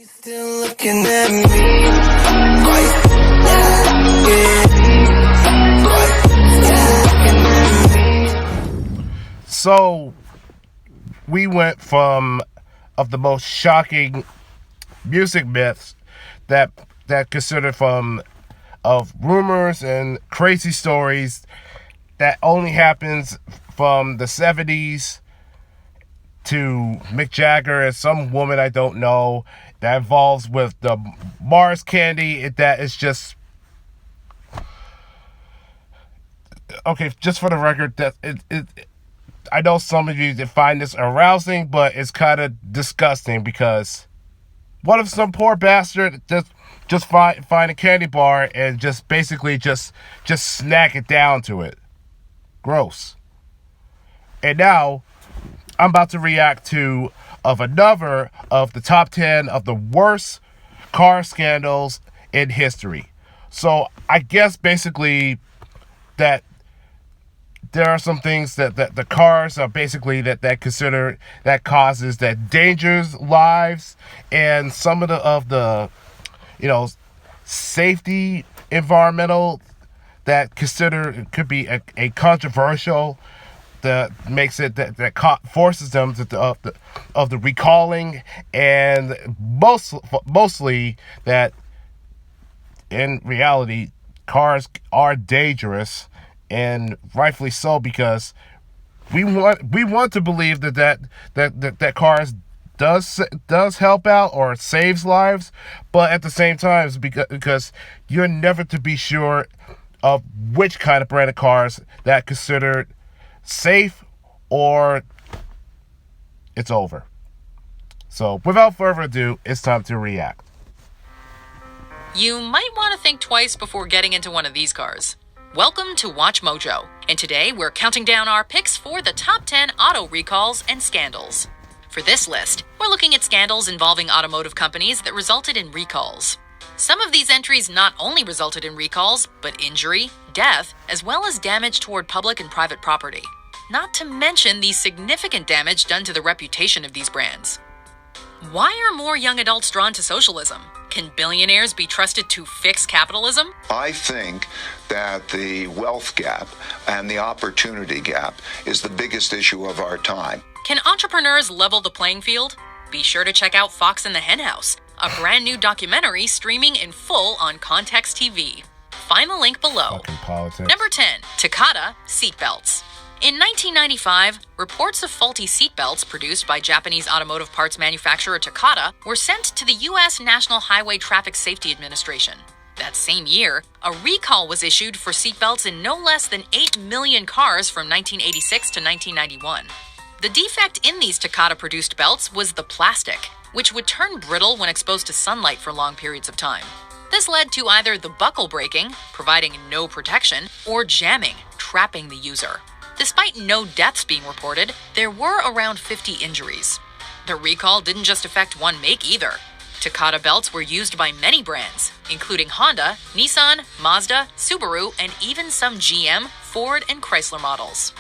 Still looking at me. So we went from of the most shocking music myths that considered from of rumors and crazy stories that only happens from the 70s to Mick Jagger and some woman I don't know that involves with the Mars candy. That is just okay. Just for the record, that it I know some of you find this arousing, but it's kind of disgusting because what if some poor bastard just find a candy bar and just basically just snack it down to it? Gross. And now I'm about to react to another of the top 10 of the worst car scandals in history. So I guess basically that there are some things that the cars are basically that consider that causes that endangers lives, and some of the safety environmental that consider could be a controversial that makes it that forces them to of the recalling, and mostly that in reality cars are dangerous, and rightfully so, because we want to believe that cars does help out or saves lives, but at the same time, because you're never to be sure of which kind of brand of cars that considered safe or it's over. So without further ado, it's time to react. You might want to think twice before getting into one of these cars. Welcome to Watch Mojo, and today we're counting down our picks for the top 10 auto recalls and scandals. For this list, we're looking at scandals involving automotive companies that resulted in recalls. Some of these entries not only resulted in recalls, but injury, death, as well as damage toward public and private property. Not to mention the significant damage done to the reputation of these brands. Why are more young adults drawn to socialism? Can billionaires be trusted to fix capitalism? I think that the wealth gap and the opportunity gap is the biggest issue of our time. Can entrepreneurs level the playing field? Be sure to check out Fox and the Henhouse, a brand new documentary streaming in full on Context TV. Find the link below. Number 10, Takata seatbelts. In 1995, reports of faulty seatbelts produced by Japanese automotive parts manufacturer Takata were sent to the U.S. National Highway Traffic Safety Administration. That same year, a recall was issued for seatbelts in no less than 8 million cars from 1986 to 1991. The defect in these Takata-produced belts was the plastic, which would turn brittle when exposed to sunlight for long periods of time. This led to either the buckle breaking, providing no protection, or jamming, trapping the user. Despite no deaths being reported, there were around 50 injuries. The recall didn't just affect one make either. Takata belts were used by many brands, including Honda, Nissan, Mazda, Subaru, and even some GM, Ford, and Chrysler models.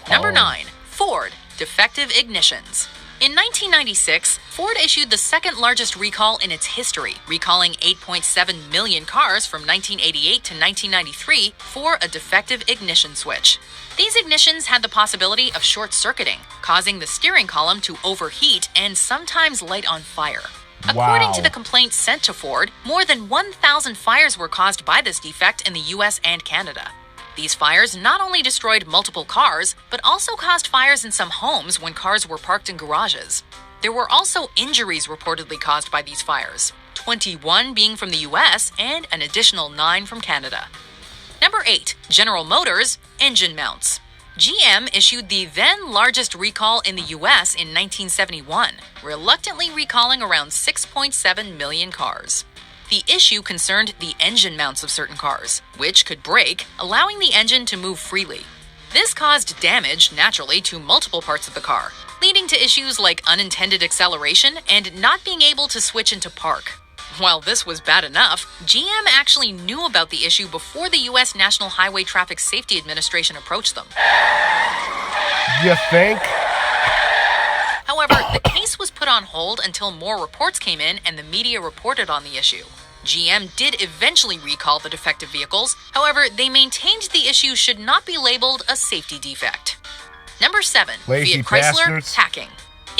Number 9, Ford, defective ignitions. In 1996, Ford issued the second largest recall in its history, recalling 8.7 million cars from 1988 to 1993 for a defective ignition switch. These ignitions had the possibility of short-circuiting, causing the steering column to overheat and sometimes light on fire. According to the complaint sent to Ford, more than 1,000 fires were caused by this defect in the US and Canada. These fires not only destroyed multiple cars, but also caused fires in some homes when cars were parked in garages. There were also injuries reportedly caused by these fires, 21 being from the US and an additional 9 from Canada. Number 8, General Motors, engine mounts. GM issued the then largest recall in the US in 1971, reluctantly recalling around 6.7 million cars. The issue concerned the engine mounts of certain cars, which could break, allowing the engine to move freely. This caused damage, naturally, to multiple parts of the car, leading to issues like unintended acceleration and not being able to switch into park. While this was bad enough, GM actually knew about the issue before the U.S. National Highway Traffic Safety Administration approached them. You think? However, the case was put put on hold until more reports came in and the media reported on the issue. GM did eventually recall the defective vehicles. However, they maintained the issue should not be labeled a safety defect. Number 7. Lazy Fiat Chrysler bastards. hacking.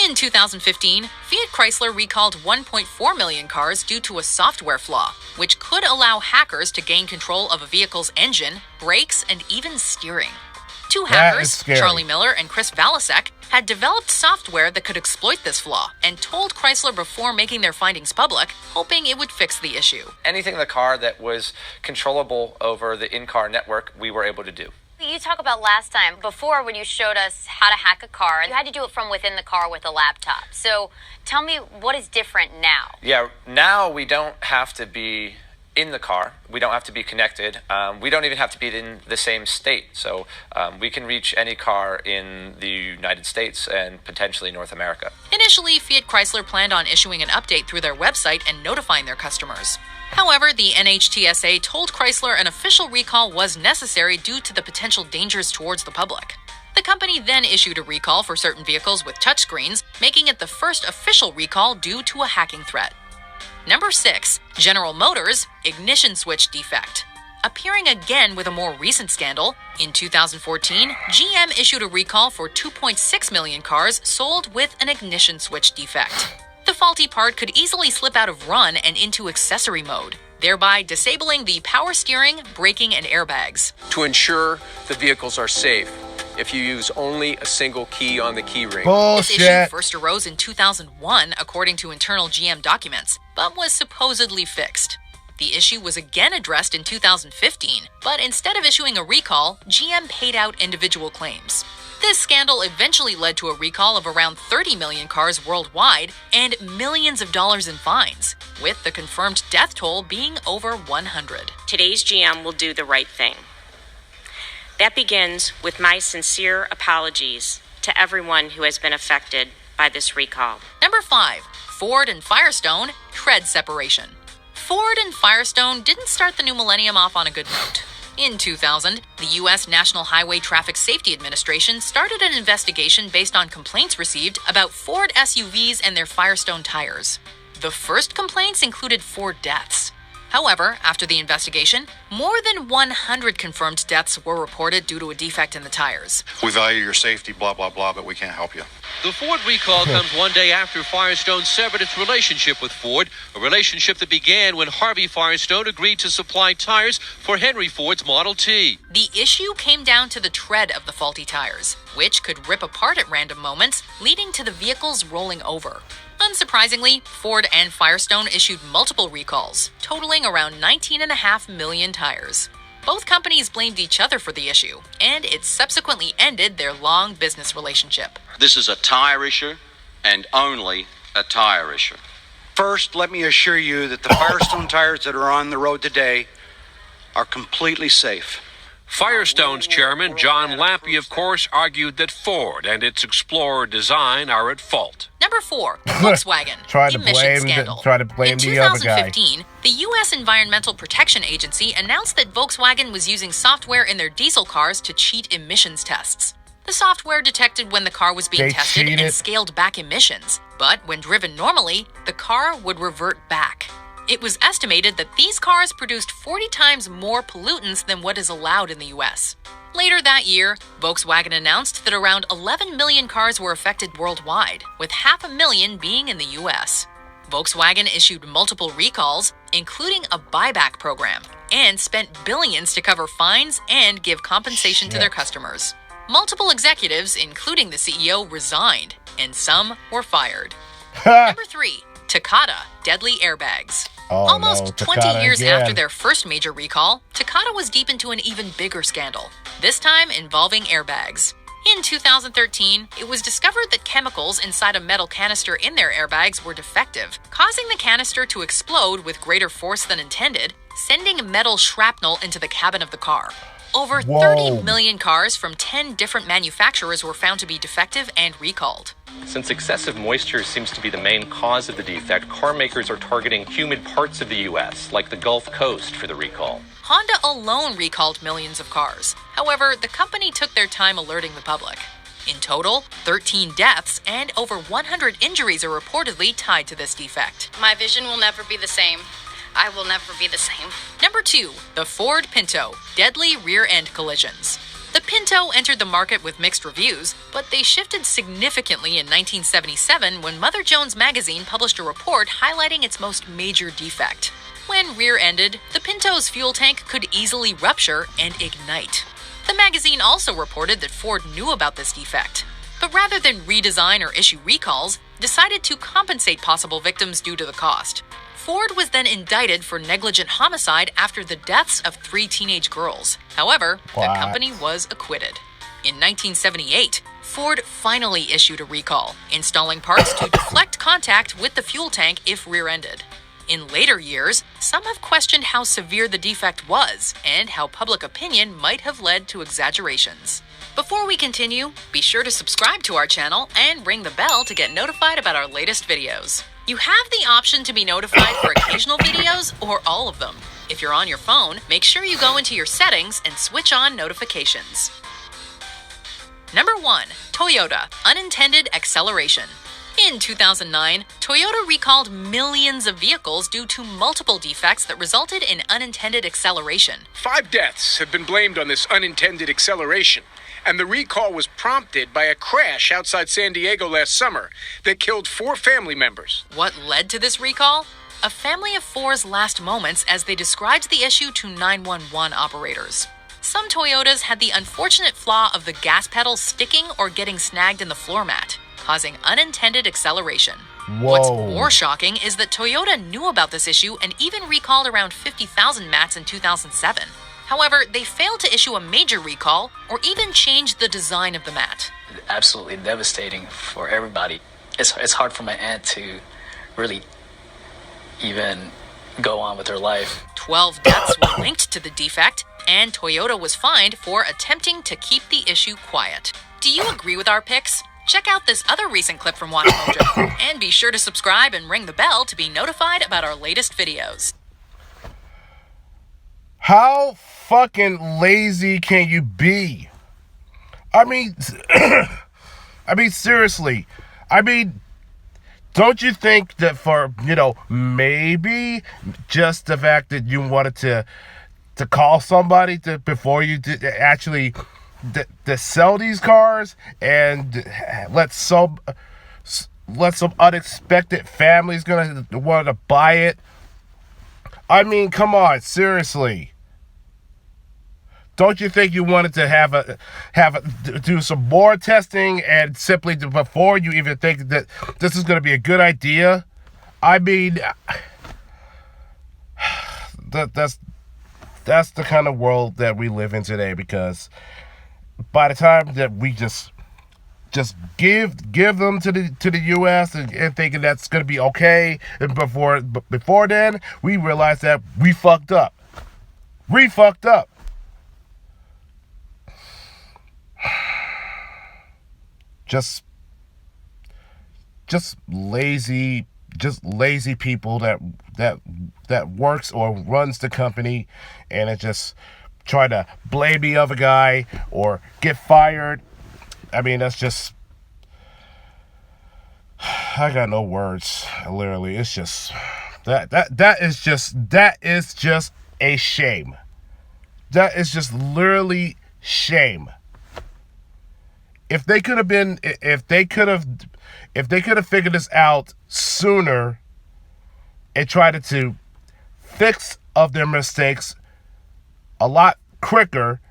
In 2015, Fiat Chrysler recalled 1.4 million cars due to a software flaw, which could allow hackers to gain control of a vehicle's engine, brakes, and even steering. Two That is hackers, scary. Charlie Miller and Chris Valasek, had developed software that could exploit this flaw and told Chrysler before making their findings public, hoping it would fix the issue. Anything in the car that was controllable over the in-car network, we were able to do. You talked about last time, before when you showed us how to hack a car, you had to do it from within the car with a laptop. So tell me what is different now? Yeah, now we don't have to be in the car. We don't have to be connected. We don't even have to be in the same state. So we can reach any car in the United States and potentially North America. Initially, Fiat Chrysler planned on issuing an update through their website and notifying their customers. However, the NHTSA told Chrysler an official recall was necessary due to the potential dangers towards the public. The company then issued a recall for certain vehicles with touchscreens, making it the first official recall due to a hacking threat. Number 6. General Motors ignition switch defect. Appearing again with a more recent scandal, in 2014, GM issued a recall for 2.6 million cars sold with an ignition switch defect. The faulty part could easily slip out of run and into accessory mode, thereby disabling the power steering, braking, and airbags. To ensure the vehicles are safe, if you use only a single key on the key ring. This issue Bullshit. first arose in 2001, according to internal GM documents, but was supposedly fixed. The issue was again addressed in 2015, but instead of issuing a recall, GM paid out individual claims. This scandal eventually led to a recall of around 30 million cars worldwide and millions of dollars in fines, with the confirmed death toll being over 100. Today's GM will do the right thing. That begins with my sincere apologies to everyone who has been affected by this recall. Number 5. Ford and Firestone tread separation. Ford and Firestone didn't start the new millennium off on a good note. In 2000, the U.S. National Highway Traffic Safety Administration started an investigation based on complaints received about Ford SUVs and their Firestone tires. The first complaints included 4 deaths. However, after the investigation, more than 100 confirmed deaths were reported due to a defect in the tires. We value your safety, blah, blah, blah, but we can't help you. The Ford recall comes one day after Firestone severed its relationship with Ford, a relationship that began when Harvey Firestone agreed to supply tires for Henry Ford's Model T. The issue came down to the tread of the faulty tires, which could rip apart at random moments, leading to the vehicles rolling over. Unsurprisingly, Ford and Firestone issued multiple recalls, totaling around 19.5 million tires. Both companies blamed each other for the issue, and it subsequently ended their long business relationship. This is a tire issue, and only a tire issue. First, let me assure you that the Firestone tires that are on the road today are completely safe. Firestone's chairman, John Lampe, of course, argued that Ford and its Explorer design are at fault. Number 4, Volkswagen emission scandal. In the other guy. 2015, the U.S. Environmental Protection Agency announced that Volkswagen was using software in their diesel cars to cheat emissions tests. The software detected when the car was being tested and scaled back emissions, but when driven normally, the car would revert back. It was estimated that these cars produced 40 times more pollutants than what is allowed in the U.S. Later that year, Volkswagen announced that around 11 million cars were affected worldwide, with 500,000 being in the U.S. Volkswagen issued multiple recalls, including a buyback program, and spent billions to cover fines and give compensation to their customers. Multiple executives, including the CEO, resigned, and some were fired. Number 3, Takata deadly airbags. Almost 20 years after their first major recall, Takata was deep into an even bigger scandal, this time involving airbags. In 2013, it was discovered that chemicals inside a metal canister in their airbags were defective, causing the canister to explode with greater force than intended, sending metal shrapnel into the cabin of the car. Over 30 million cars from 10 different manufacturers were found to be defective and recalled. Since excessive moisture seems to be the main cause of the defect, car makers are targeting humid parts of the U.S., like the Gulf Coast, for the recall. Honda alone recalled millions of cars. However, the company took their time alerting the public. In total, 13 deaths and over 100 injuries are reportedly tied to this defect. My vision will never be the same. I will never be the same. Number 2, the Ford Pinto, deadly rear-end collisions. The Pinto entered the market with mixed reviews, but they shifted significantly in 1977 when Mother Jones magazine published a report highlighting its most major defect. When rear-ended, the Pinto's fuel tank could easily rupture and ignite. The magazine also reported that Ford knew about this defect, but rather than redesign or issue recalls, decided to compensate possible victims due to the cost. Ford was then indicted for negligent homicide after the deaths of 3 teenage girls. However, the company was acquitted. In 1978, Ford finally issued a recall, installing parts to deflect contact with the fuel tank if rear-ended. In later years, some have questioned how severe the defect was and how public opinion might have led to exaggerations. Before we continue, be sure to subscribe to our channel and ring the bell to get notified about our latest videos. You have the option to be notified for occasional videos or all of them. If you're on your phone, make sure you go into your settings and switch on notifications. Number 1. Toyota, unintended acceleration. In 2009, Toyota recalled millions of vehicles due to multiple defects that resulted in unintended acceleration. 5 deaths have been blamed on this unintended acceleration, and the recall was prompted by a crash outside San Diego last summer that killed 4 family members. What led to this recall? A family of 4's last moments as they described the issue to 911 operators. Some Toyotas had the unfortunate flaw of the gas pedal sticking or getting snagged in the floor mat, causing unintended acceleration. Whoa. What's more shocking is that Toyota knew about this issue and even recalled around 50,000 mats in 2007. However, they failed to issue a major recall or even change the design of the mat. Absolutely devastating for everybody. It's hard for my aunt to really even go on with her life. 12 deaths were linked to the defect, and Toyota was fined for attempting to keep the issue quiet. Do you agree with our picks? Check out this other recent clip from Watch Mojo, and be sure to subscribe and ring the bell to be notified about our latest videos. How fucking lazy can you be? I mean, seriously. Don't you think that for, maybe just the fact that you wanted to call somebody before you did actually to sell these cars and let some unexpected families gonna want to buy it? I mean, come on, seriously. Don't you think you wanted to do some more testing and simply before you even think that this is going to be a good idea? I mean, that's the kind of world that we live in today, because by the time that we just give them to the U.S. and thinking that's going to be okay, and before then we realize that we fucked up. We fucked up. Just lazy people that works or runs the company, and it just try to blame the other guy or get fired. I mean, that's just, I got no words. Literally, it's just that is just a shame. That is just literally shame. If they could have figured this out sooner and tried to fix of their mistakes a lot quicker,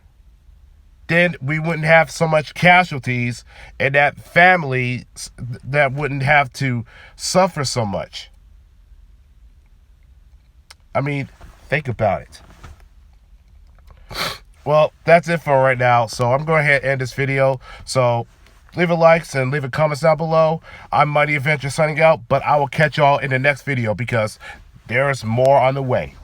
then we wouldn't have so much casualties, and that families that wouldn't have to suffer so much. I mean, think about it. Well, that's it for right now. So I'm going ahead and end this video. So leave a like and leave a comments down below. I'm Mighty Adventure signing out, but I will catch y'all in the next video because there's more on the way.